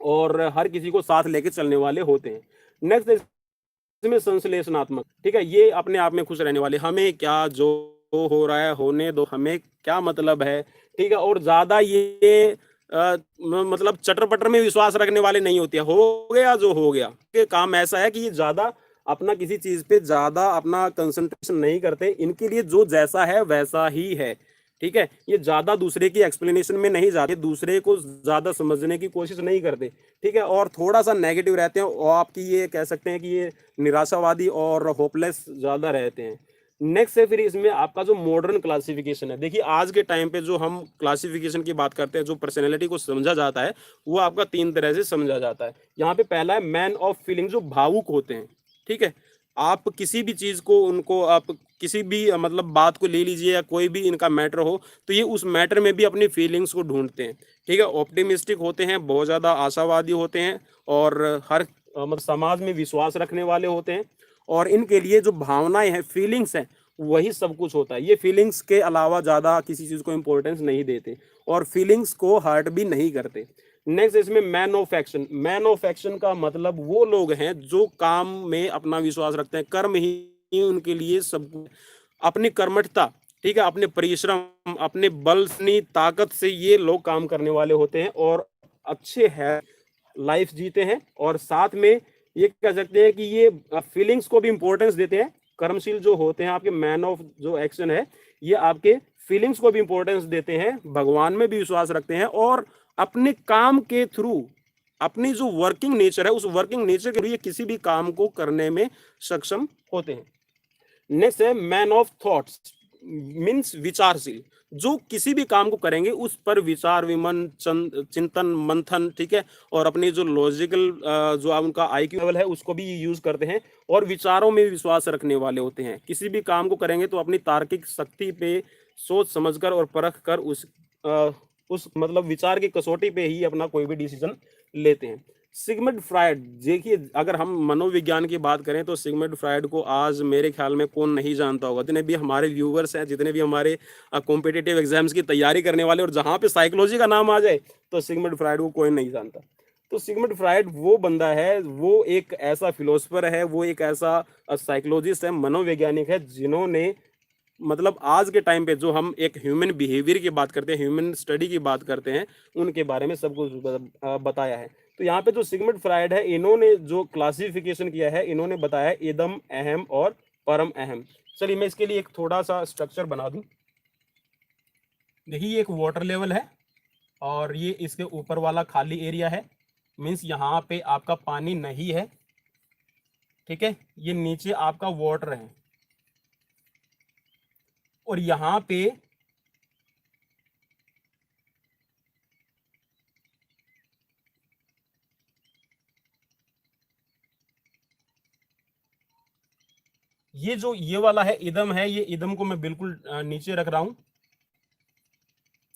और हर किसी को साथ लेके चलने वाले होते हैं। नेक्स्ट इसमें संश्लेषणात्मक, ठीक है, ये अपने आप में खुश रहने वाले, हमें क्या, जो हो रहा है होने दो, हमें क्या मतलब है, ठीक है। और ज्यादा ये मतलब चटर पटर में विश्वास रखने वाले नहीं होते, हो गया जो हो गया। के काम ऐसा है कि ये ज्यादा अपना किसी चीज पे ज्यादा अपना कंसंट्रेशन नहीं करते, इनके लिए जो जैसा है वैसा ही है, ठीक है। ये ज्यादा दूसरे की एक्सप्लेनेशन में नहीं जाते, दूसरे को ज्यादा समझने की कोशिश नहीं करते, ठीक है। और थोड़ा सा नेगेटिव रहते हैं और आपकी ये कह सकते हैं कि ये निराशावादी और होपलेस ज्यादा रहते हैं। नेक्स्ट है फिर इसमें आपका जो मॉडर्न क्लासिफिकेशन है। देखिए आज के टाइम पे जो हम क्लासिफिकेशन की बात करते हैं, जो पर्सनैलिटी को समझा जाता है वो आपका तीन तरह से समझा जाता है। यहाँ पे पहला है मैन ऑफ फीलिंग, जो भावुक होते हैं, ठीक है। आप किसी भी चीज को, उनको आप किसी भी मतलब बात को ले लीजिए या कोई भी इनका मैटर हो, तो ये उस मैटर में भी अपनी फीलिंग्स को ढूंढते हैं, ठीक है। ऑप्टिमिस्टिक होते हैं, बहुत ज्यादा आशावादी होते हैं और हर मतलब समाज में विश्वास रखने वाले होते हैं। और इनके लिए जो भावनाएं हैं, फीलिंग्स हैं, वही सब कुछ होता है। ये फीलिंग्स के अलावा ज्यादा किसी चीज को इंपॉर्टेंस नहीं देते और फीलिंग्स को हर्ट भी नहीं करते। नेक्स्ट इसमें man of action. Man of action का मतलब वो लोग हैं जो काम में अपना विश्वास रखते हैं, कर्म ही उनके लिए सब कुछ। अपनी कर्मठता, ठीक है, अपने परिश्रम, अपने बल, अपनी ताकत से ये लोग काम करने वाले होते हैं और अच्छे है लाइफ जीते हैं। और साथ में ये कह सकते हैं कि ये फीलिंग्स को भी इंपॉर्टेंस देते हैं। कर्मशील जो होते हैं आपके मैन ऑफ जो एक्शन है, ये आपके फीलिंग्स को भी इंपॉर्टेंस देते हैं, भगवान में भी विश्वास रखते हैं और अपने काम के थ्रू अपनी जो वर्किंग नेचर है, उस वर्किंग नेचर के लिए किसी भी काम को करने में सक्षम होते हैं। नेक्स्ट है मैन ऑफ थॉट्स, मीन्स विचारशील, जो किसी भी काम को करेंगे उस पर विचार विमन चिंतन मंथन, ठीक है, और अपनी जो लॉजिकल जो उनका आईक्यू लेवल है उसको भी यूज करते हैं, और विचारों में विश्वास रखने वाले होते हैं। किसी भी काम को करेंगे तो अपनी तार्किक शक्ति पे सोच समझकर और परख कर उस मतलब विचार की कसौटी पे ही अपना कोई भी डिसीजन लेते हैं। सिगमंड फ्रायड, देखिए अगर हम मनोविज्ञान की बात करें तो सिगमंड फ्रायड को आज मेरे ख्याल में कौन नहीं जानता होगा। जितने भी हमारे व्यूवर्स हैं, जितने भी हमारे कॉम्पिटिटिव एग्जाम्स की तैयारी करने वाले, और जहाँ पे साइकोलॉजी का नाम आ जाए तो सिगमंड फ्रायड को कोई नहीं जानता। तो सिगमंड फ्रायड वो बंदा है, वो एक ऐसा फिलोसफर है, वो एक ऐसा साइकोलॉजिस्ट है, मनोवैज्ञानिक है, जिन्होंने मतलब आज के टाइम पे जो हम एक ह्यूमन बिहेवियर की बात करते हैं, ह्यूमन स्टडी की बात करते हैं, उनके बारे में सब कुछ बताया है। तो यहाँ पे जो सिगमंड फ्रायड है, इन्होंने जो क्लासिफिकेशन किया है, इन्होंने बताया इदम, अहम और परम अहम। चलिए मैं इसके लिए एक थोड़ा सा स्ट्रक्चर बना दूं। देखिए ये एक वाटर लेवल है और ये इसके ऊपर वाला खाली एरिया है, मीन्स यहाँ पे आपका पानी नहीं है, ठीक है। ये नीचे आपका वाटर है और यहाँ पे ये जो ये वाला है इदम है, ये इदम को मैं बिल्कुल नीचे रख रहा हूं,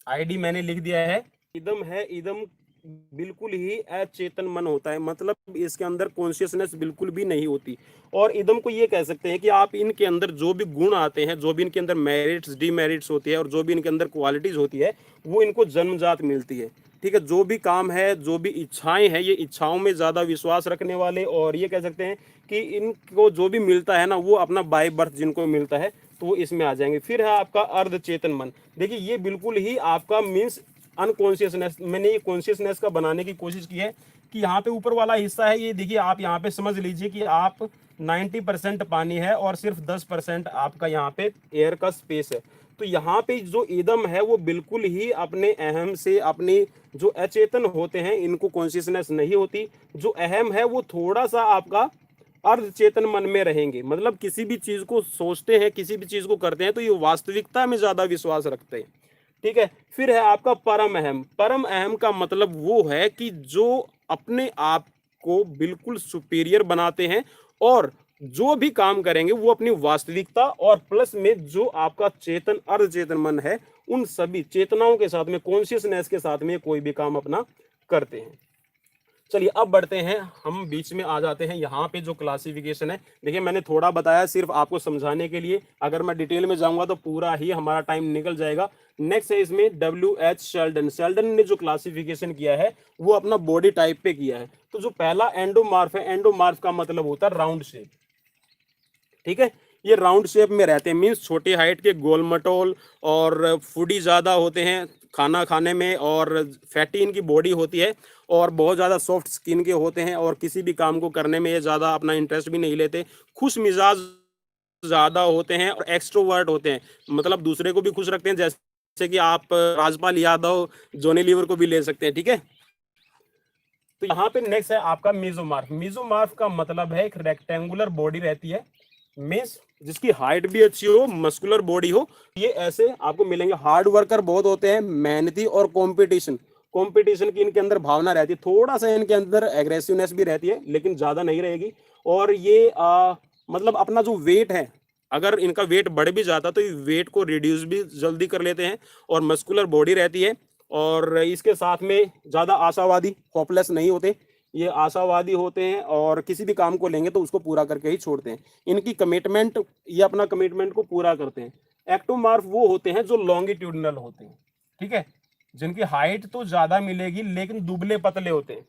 आईडी मैंने लिख दिया है। इदम है, इदम बिल्कुल ही अचेतन मन होता है, मतलब इसके अंदर कॉन्शियसनेस बिल्कुल भी नहीं होती। और इदम को ये कह सकते हैं कि आप इनके अंदर जो भी गुण आते हैं, जो भी इनके अंदर मेरिट्स डीमेरिट्स होती है और जो भी इनके अंदर क्वालिटीज होती है, वो इनको जन्मजात मिलती है, ठीक है। जो भी काम है, जो भी इच्छाएं हैं, ये इच्छाओं में ज़्यादा विश्वास रखने वाले, और ये कह सकते हैं कि इनको जो भी मिलता है ना, वो अपना बाय बर्थ जिनको मिलता है तो वो इसमें आ जाएंगे। फिर है आपका अर्ध चेतन मन। देखिए ये बिल्कुल ही आपका मीन्स अनकॉन्शियसनेस, मैंने ये कॉन्शियसनेस का बनाने की कोशिश की है कि यहाँ पे ऊपर वाला हिस्सा है, ये देखिए आप यहाँ पे समझ लीजिए कि आप 90% पानी है और सिर्फ 10% आपका यहाँ पे एयर का स्पेस है। तो यहाँ पे जो ईदम है वो बिल्कुल ही अपने अहम से, अपनी जो अचेतन होते हैं इनको कॉन्शियसनेस नहीं होती। जो अहम है वो थोड़ा सा आपका अर्ध चेतन मन में रहेंगे, मतलब किसी भी चीज को सोचते हैं, किसी भी चीज को करते हैं तो ये वास्तविकता में ज्यादा विश्वास रखते हैं, ठीक है। फिर है आपका परम अहम। परम अहम का मतलब वो है कि जो अपने आप को बिल्कुल सुपीरियर बनाते हैं और जो भी काम करेंगे वो अपनी वास्तविकता और प्लस में जो आपका चेतन अर्ध चेतन मन है, उन सभी चेतनाओं के साथ में, कॉन्शियसनेस के साथ में कोई भी काम अपना करते हैं। चलिए अब बढ़ते हैं, हम बीच में आ जाते हैं यहाँ पे जो क्लासिफिकेशन है। देखिए मैंने थोड़ा बताया सिर्फ आपको समझाने के लिए, अगर मैं डिटेल में जाऊंगा तो पूरा ही हमारा टाइम निकल जाएगा। नेक्स्ट है इसमें WH शेल्डन। शेल्डन ने जो क्लासिफिकेशन किया है वो अपना बॉडी टाइप पे किया है। तो जो पहला एंडोमार्फ है, एंडोमार्फ का मतलब होता है राउंड शेप, ठीक है। ये राउंड शेप में रहते हैं, मीन्स छोटी हाइट के, गोल मटोल और फूडी ज़्यादा होते हैं खाना खाने में, और फैटी इनकी बॉडी होती है और बहुत ज़्यादा सॉफ्ट स्किन के होते हैं, और किसी भी काम को करने में ये ज़्यादा अपना इंटरेस्ट भी नहीं लेते। खुश मिजाज ज़्यादा होते हैं और एक्सट्रोवर्ट होते हैं, मतलब दूसरे को भी खुश रखते हैं, जैसे कि आप राजपाल यादव, जॉनी लीवर को भी ले सकते हैं, ठीक है। तो यहाँ पे नेक्स्ट है आपका मीजोमार्फ। मीजोमार्फ का मतलब है एक रेक्टेंगुलर बॉडी रहती है, मीन्स जिसकी हाइट भी अच्छी हो, मस्कुलर बॉडी हो। ये ऐसे आपको मिलेंगे, हार्ड वर्कर बहुत होते हैं, मेहनती और कंपटीशन, कंपटीशन की इनके अंदर भावना रहती है। थोड़ा सा इनके अंदर एग्रेसिवनेस भी रहती है लेकिन ज्यादा नहीं रहेगी। और ये मतलब अपना जो वेट है, अगर इनका वेट बढ़ भी जाता तो ये वेट को रिड्यूस भी जल्दी कर लेते हैं, और मस्कुलर बॉडी रहती है। और इसके साथ में ज्यादा आशावादी, होपलेस नहीं होते, ये आशावादी होते हैं और किसी भी काम को लेंगे तो उसको पूरा करके ही छोड़ते हैं। इनकी कमिटमेंट, ये अपना कमिटमेंट को पूरा करते हैं। एक्टोमार्फ वो होते हैं जो लॉन्गिट्यूडनल होते हैं, ठीक है, जिनकी हाइट तो ज्यादा मिलेगी लेकिन दुबले पतले होते हैं,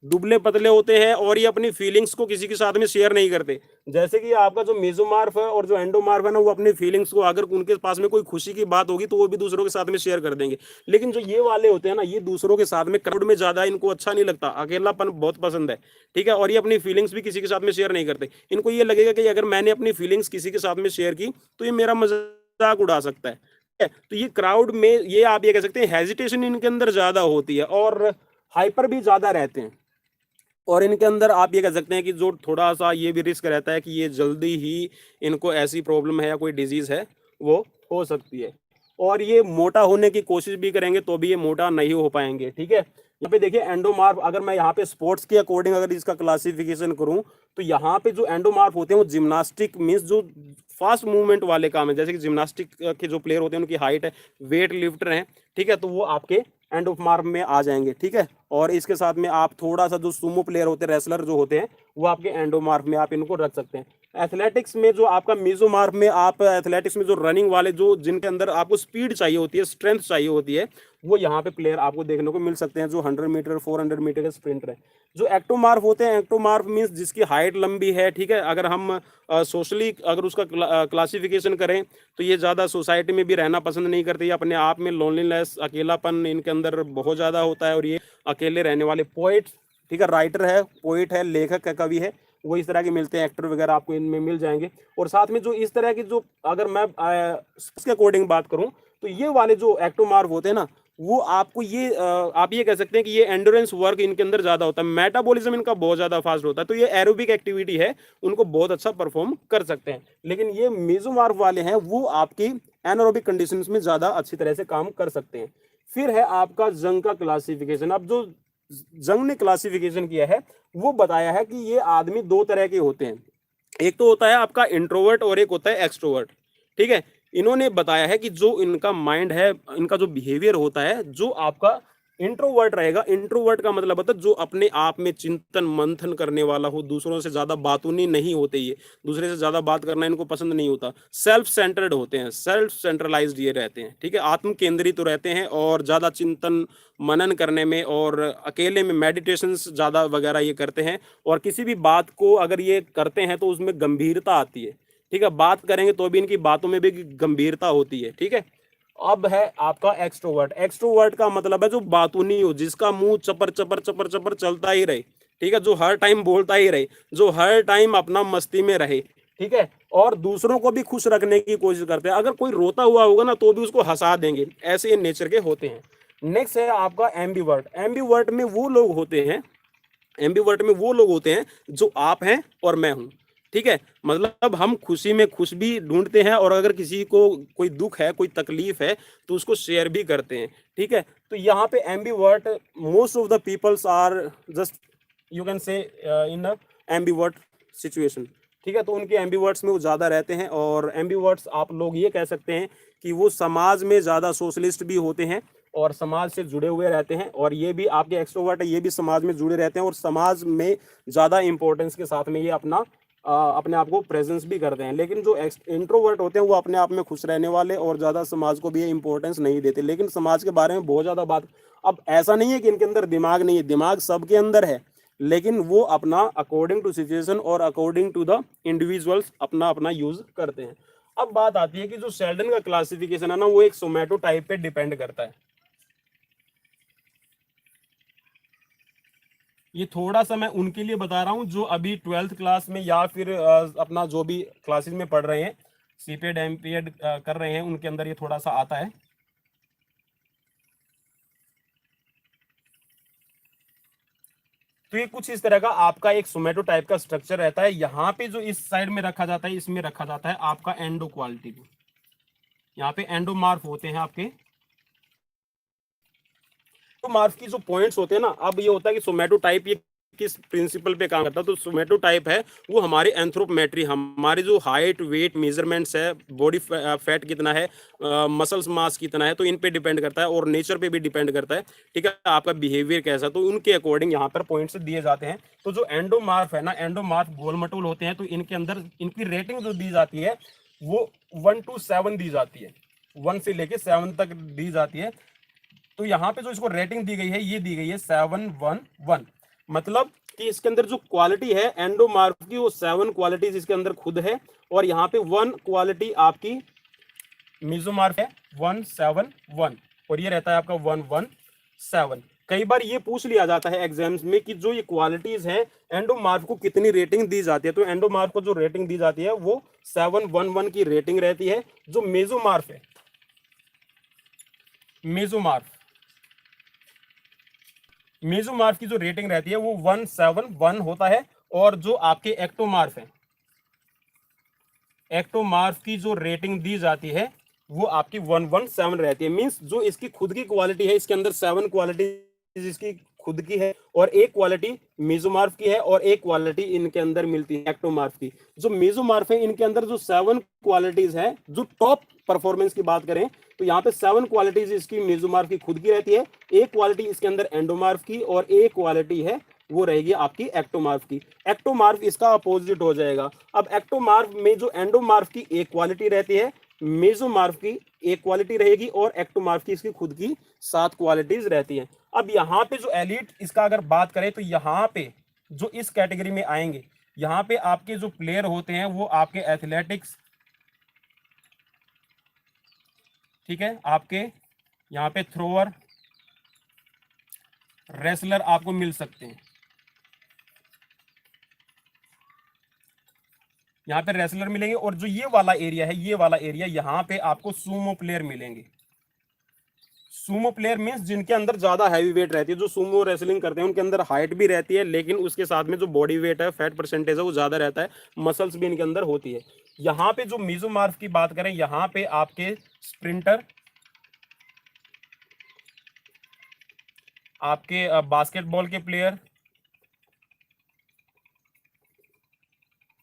दुबले पतले होते हैं, और ये अपनी फीलिंग्स को किसी के साथ में शेयर नहीं करते। जैसे कि आपका जो मेसोमार्फ है और जो एंडोमार्फ है ना, वो अपनी फीलिंग्स को, अगर उनके पास में कोई खुशी की बात होगी तो वो भी दूसरों के साथ में शेयर कर देंगे। लेकिन जो ये वाले होते हैं ना, ये दूसरों के साथ में, क्राउड में ज्यादा इनको अच्छा नहीं लगता, अकेलापन बहुत पसंद है, ठीक है। और ये अपनी फीलिंग्स भी किसी के साथ में शेयर नहीं करते। इनको ये लगेगा कि अगर मैंने अपनी फीलिंग्स किसी के साथ में शेयर की तो ये मेरा मजाक उड़ा सकता है। तो ये क्राउड में, ये आप ये कह सकते हैं हेजिटेशन इनके अंदर ज्यादा होती है, और हाइपर भी ज्यादा रहते हैं। और इनके अंदर आप ये कह सकते हैं कि जो थोड़ा सा ये भी रिस्क रहता है कि ये जल्दी ही इनको ऐसी प्रॉब्लम है या कोई डिजीज है वो हो सकती है। और ये मोटा होने की कोशिश भी करेंगे तो भी ये मोटा नहीं हो पाएंगे। ठीक है, यहाँ पे देखिए एंडोमार्फ, अगर मैं यहाँ पे स्पोर्ट्स के अकॉर्डिंग अगर इसका क्लासिफिकेशन करूँ तो यहाँ पे जो एंडोमार्फ होते हैं वो जिम्नास्टिक मीन्स जो फास्ट मूवमेंट वाले काम है, जैसे कि जिम्नास्टिक के जो प्लेयर होते हैं उनकी हाइट है, वेट लिफ्टर हैं, ठीक है, तो वो आपके एंडोमार्फ में आ जाएंगे। ठीक है, और इसके साथ में आप थोड़ा सा जो सुमो प्लेयर होते हैं, रेसलर जो होते हैं, वो आपके एंडोमार्फ में आप इनको रख सकते हैं। एथलेटिक्स में जो आपका मेसोमार्फ में आप एथलेटिक्स में जो रनिंग वाले जो जिनके अंदर आपको स्पीड चाहिए होती है, स्ट्रेंथ चाहिए होती है, वो यहाँ पे प्लेयर आपको देखने को मिल सकते हैं जो 100 मीटर 400 मीटर के स्प्रिंटर है। जो एक्टोमार्फ होते हैं, एक्टोमार्फ मीन्स जिसकी हाइट लंबी है। ठीक है, अगर हम सोशली अगर उसका क्लासिफिकेशन करें तो ये ज़्यादा सोसाइटी में भी रहना पसंद नहीं करते, ये अपने आप में लोनलीनेस, अकेलापन इनके अंदर बहुत ज़्यादा होता है, और ये अकेले रहने वाले पोइट, ठीक है, राइटर है, पोइट है, लेखक है, कवि है, वो इस तरह के मिलते हैं। एक्टर वगैरह आपको इनमें मिल जाएंगे। और साथ में जो इस तरह की जो अगर मैं इसके अकॉर्डिंग बात करूं तो ये वाले जो एक्टोमार्फ होते हैं ना, वो आपको ये आप ये कह सकते हैं कि ये एंडोरेंस वर्क इनके अंदर ज़्यादा होता है, मेटाबॉलिज्म इनका बहुत ज़्यादा फास्ट होता है, तो ये एरोबिक एक्टिविटी है, उनको बहुत अच्छा परफॉर्म कर सकते हैं। लेकिन ये मेसोमार्फ वाले हैं वो आपकी एनारोबिक कंडीशंस में ज़्यादा अच्छी तरह से काम कर सकते हैं। फिर है आपका जंग का क्लासिफिकेशन। अब जो जंग ने क्लासिफिकेशन किया है वो बताया है कि ये आदमी दो तरह के होते हैं, एक तो होता है आपका इंट्रोवर्ट और एक होता है एक्सट्रोवर्ट। ठीक है, इन्होंने बताया है कि जो इनका माइंड है, इनका जो बिहेवियर होता है, जो आपका इंट्रोवर्ट रहेगा, इंट्रोवर्ट का मतलब होता है जो अपने आप में चिंतन मंथन करने वाला हो, दूसरों से ज्यादा बातूनी नहीं होते, ये दूसरे से ज्यादा बात करना इनको पसंद नहीं होता, सेल्फ सेंटर्ड होते हैं, सेल्फ सेंट्रलाइज्ड ये रहते हैं। ठीक है, आत्म केंद्रित तो रहते हैं और ज्यादा चिंतन मनन करने में और अकेले में मेडिटेशन ज्यादा वगैरह ये करते हैं, और किसी भी बात को अगर ये करते हैं तो उसमें गंभीरता आती है। ठीक है, बात करेंगे तो भी इनकी बातों में भी गंभीरता होती है। ठीक है, अब है आपका एक्सट्रोवर्ट। एक्सट्रोवर्ट का मतलब है जो बातूनी हो, जिसका मुंह चपर चपर चपर चपर चलता ही रहे। ठीक है, जो हर टाइम बोलता ही रहे, जो हर टाइम अपना मस्ती में रहे। ठीक है, और दूसरों को भी खुश रखने की कोशिश करते हैं, अगर कोई रोता हुआ होगा ना तो भी उसको हंसा देंगे, ऐसे ये नेचर के होते हैं। नेक्स्ट है आपका एम्बीवर्ट। एम्बीवर्ट में वो लोग होते हैं, एम्बीवर्ट में वो लोग होते हैं जो आप हैं और मैं हूं। ठीक है, मतलब हम खुशी में खुश भी ढूंढते हैं, और अगर किसी को कोई दुख है, कोई तकलीफ है, तो उसको शेयर भी करते हैं। ठीक है, तो यहाँ पे ambivert, most of the peoples are just you can say in ambivert situation. ठीक है, तो उनके एम्बीवर्ट्स में वो ज़्यादा रहते हैं, और एम्बीवर्ट्स आप लोग ये कह सकते हैं कि वो समाज में ज़्यादा सोशलिस्ट भी होते हैं और समाज से जुड़े हुए रहते हैं, और ये भी आपके एक्सट्रोवर्ट है, ये भी समाज में जुड़े रहते हैं और समाज में ज़्यादा इंपॉर्टेंस के साथ में ये अपने आप को प्रेजेंस भी करते हैं। लेकिन जो इंट्रोवर्ट होते हैं वो अपने आप में खुश रहने वाले और ज़्यादा समाज को भी ये इंपॉर्टेंस नहीं देते, लेकिन समाज के बारे में बहुत ज़्यादा बात। अब ऐसा नहीं है कि इनके अंदर दिमाग नहीं है, दिमाग सबके अंदर है, लेकिन वो अपना अकॉर्डिंग टू सिचुएशन और अकॉर्डिंग टू द इंडिविजुअल्स अपना अपना यूज करते हैं। अब बात आती है कि जो शेल्डन का क्लासिफिकेशन है ना, वो एक सोमैटो टाइप पे डिपेंड करता है। ये थोड़ा सा मैं उनके लिए बता रहा हूँ जो अभी 12th क्लास में या फिर अपना जो भी क्लासेस में पढ़ रहे हैं, सीपेड एमपीएड कर रहे हैं, उनके अंदर ये थोड़ा सा आता है। तो ये कुछ इस तरह का आपका एक सोमैटो टाइप का स्ट्रक्चर रहता है। यहाँ पे जो इस साइड में रखा जाता है, इसमें रखा जाता है आपका एंडो क्वालिटी को। यहाँ पे एंडोमार्फ होते हैं आपके। तो मार्फ की जो पॉइंट्स होते हैं ना, अब ये होता है कि सोमैटो टाइप ये किस प्रिंसिपल पे काम करता है। तो सोमैटो टाइप है वो हमारे एंथ्रोपोमेट्री, हमारे जो हाइट वेट मेजरमेंट्स है, बॉडी फैट कितना है, मसल्स मास कितना है, तो इन पे डिपेंड करता है, और नेचर पे भी डिपेंड करता है। ठीक है, आपका बिहेवियर कैसा, तो उनके अकॉर्डिंग यहाँ पर पॉइंट्स दिए जाते हैं। तो जो एंडोमार्फ है ना, एंडोमार्फ गोलमटोल होते हैं, तो इनके अंदर इनकी रेटिंग जो दी जाती है वो 1 to 7 दी जाती है, 1 से लेके 7 तक दी जाती है। तो यहाँ पे जो इसको रेटिंग दी गई है, ये दी गई है 711। मतलब कि इसके अंदर जो क्वालिटी है एंडोमार्फ की, वो 7 क्वालिटीज इसके अंदर खुद है, और यहाँ पे 1 क्वालिटी आपकी मेसोमार्फ है 171, और ये रहता है आपका 117। कई बार ये पूछ लिया जाता है एग्जाम्स में कि जो ये क्वालिटीज हैं एंडोमार्फ को कितनी रेटिंग दी जाती है। तो एंडोमार्फ को जो रेटिंग दी जाती है वो 711 की रेटिंग रहती है। जो मेसोमार्फ है, मेसोमार्फ मेसोमॉर्फ की जो रेटिंग रहती है वो 171 होता है, और जो आपके एक्टोमॉर्फ है, एक्टोमॉर्फ की जो रेटिंग दी जाती है वो आपकी 117 रहती है। मींस जो इसकी खुद की क्वालिटी है, इसके अंदर 7 क्वालिटी इसकी खुद की है, और एक क्वालिटी मेसोमॉर्फ की है, और एक क्वालिटी इनके अंदर मिलती है एक्टोमॉर्फ की। जो मेसोमॉर्फ है इनके अंदर जो 7 क्वालिटीज है, जो टॉप परफॉर्मेंस की बात करें तो यहाँ पे 7 क्वालिटीज इसकी मेसोमॉर्फ की खुद की रहती है, एक क्वालिटी इसके अंदर एंडोमॉर्फ की, और एक क्वालिटी है वो रहेगी आपकी एक्टोमॉर्फ की। एक्टोमॉर्फ इसका अपोजिट हो जाएगा। अब एक्टोमॉर्फ में जो एंडोमॉर्फ की एक क्वालिटी रहती है, मेसोमॉर्फ की एक क्वालिटी रहेगी, और एक्टोमॉर्फ की इसकी खुद की 7 क्वालिटीज रहती हैं। अब यहाँ पे जो एलीट इसका अगर बात करें तो यहाँ पे जो इस कैटेगरी में आएंगे, यहाँ पे आपके जो प्लेयर होते हैं वो आपके एथलेटिक्स, ठीक है, आपके यहाँ पे थ्रोअर, रेसलर आपको मिल सकते हैं। यहाँ पे रेसलर मिलेंगे, और जो ये वाला एरिया है, ये वाला एरिया, यहाँ पे आपको सूमो प्लेयर मिलेंगे। सूमो प्लेयर मींस जिनके अंदर ज्यादा हैवी वेट रहती है। जो सूमो रेसलिंग करते हैं उनके अंदर हाइट भी रहती है, लेकिन उसके साथ में जो बॉडी वेट है, फैट परसेंटेज है, वो ज्यादा रहता है, मसल्स भी इनके अंदर होती है। यहाँ पे जो मेसोमॉर्फ की बात करें, यहाँ पे आपके स्प्रिंटर, आपके बास्केटबॉल के प्लेयर,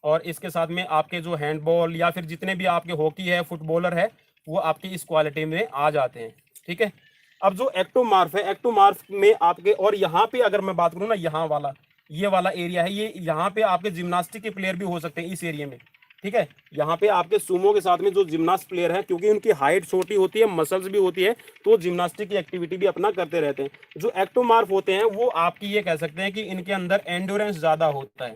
और इसके साथ में आपके जो हैंडबॉल या फिर जितने भी आपके हॉकी है, फुटबॉलर है, वो आपकी इस क्वालिटी में आ जाते हैं। ठीक है। अब जो एक्टोमॉर्फ है, एक्टोमॉर्फ में आपके, और यहाँ पे अगर मैं बात करूँ ना, यहाँ वाला, ये वाला एरिया है, ये यहाँ पे आपके जिम्नास्टिक के प्लेयर भी हो सकते हैं इस एरिया में। ठीक है। यहाँ पे आपके सुमो के साथ में जो जिम्नास्ट प्लेयर है, क्योंकि उनकी हाइट छोटी होती है, मसल्स भी होती है, तो जिम्नास्टिक की एक्टिविटी भी अपना करते रहते हैं। जो एक्टोमॉर्फ होते हैं वो आपकी ये कह सकते हैं कि इनके अंदर एंडोरेंस ज्यादा होता है,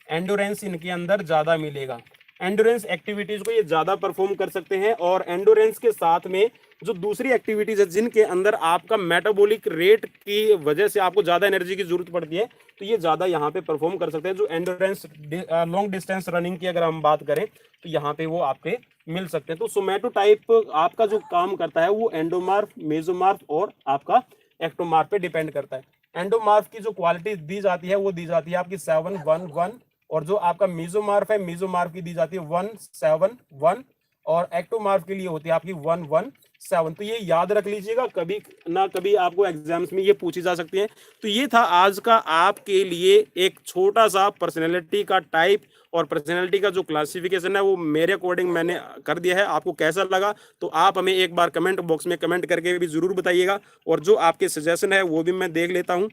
एंडोरेंस इनके अंदर ज्यादा मिलेगा, एंडोरेंस एक्टिविटीज को ये ज्यादा परफॉर्म कर सकते हैं। और एंडोरेंस के साथ में जो दूसरी एक्टिविटीज है जिनके अंदर आपका मेटाबॉलिक रेट की वजह से आपको ज्यादा एनर्जी की जरूरत पड़ती है, तो ये ज्यादा यहाँ पे परफॉर्म कर सकते हैं। जो एंडोरेंस लॉन्ग डिस्टेंस रनिंग की अगर हम बात करें तो यहाँ पे वो आपके मिल सकते हैं। तो सोमैटो टाइप आपका जो काम करता है वो एंडोमॉर्फ, मेसोमॉर्फ और आपका एक्टोमॉर्फ पे डिपेंड करता है। एंडोमॉर्फ की जो क्वालिटी दी जाती है वो दी जाती है आपकी 711, और जो आपका मेसोमॉर्फ है, मेसोमॉर्फ की दी जाती है 171, और एक्टोमॉर्फ के लिए होती है आपकी 117। तो ये याद रख लीजिएगा, कभी ना कभी आपको एग्जाम्स में ये पूछी जा सकती है। तो ये था आज का आपके लिए एक छोटा सा पर्सनैलिटी का टाइप और पर्सनैलिटी का जो क्लासिफिकेशन है वो मेरे अकॉर्डिंग मैंने कर दिया है। आपको कैसा लगा तो आप हमें एक बार कमेंट बॉक्स में कमेंट करके भी जरूर बताइएगा, और जो आपके सजेशन है वो भी मैं देख लेता हूँ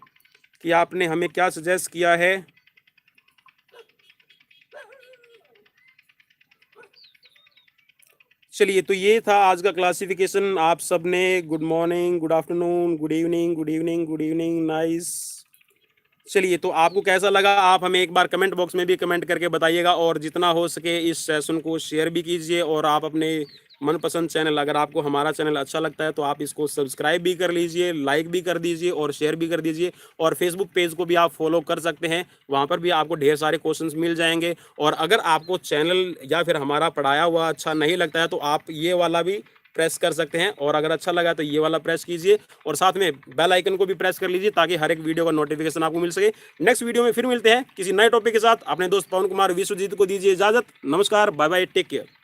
कि आपने हमें क्या सजेस्ट किया है। चलिए, तो ये था आज का क्लासिफिकेशन। आप सब ने good morning, good afternoon, good evening, good evening, good evening, nice. चलिए, तो आपको कैसा लगा आप हमें एक बार कमेंट बॉक्स में भी कमेंट करके बताइएगा, और जितना हो सके इस सेशन को शेयर भी कीजिए, और आप अपने मनपसंद चैनल, अगर आपको हमारा चैनल अच्छा लगता है तो आप इसको सब्सक्राइब भी कर लीजिए, लाइक भी कर दीजिए और शेयर भी कर दीजिए। और फेसबुक पेज को भी आप फॉलो कर सकते हैं, वहाँ पर भी आपको ढेर सारे क्वेश्चंस मिल जाएंगे। और अगर आपको चैनल या फिर हमारा पढ़ाया हुआ अच्छा नहीं लगता है तो आप ये वाला भी प्रेस कर सकते हैं, और अगर अच्छा लगा तो ये वाला प्रेस कीजिए, और साथ में बेल आइकन को भी प्रेस कर लीजिए ताकि हर एक वीडियो का नोटिफिकेशन आपको मिल सके। नेक्स्ट वीडियो में फिर मिलते हैं किसी नए टॉपिक के साथ। अपने दोस्त पवन कुमार विश्वजीत को दीजिए इजाजत। नमस्कार, बाय बाय, टेक केयर।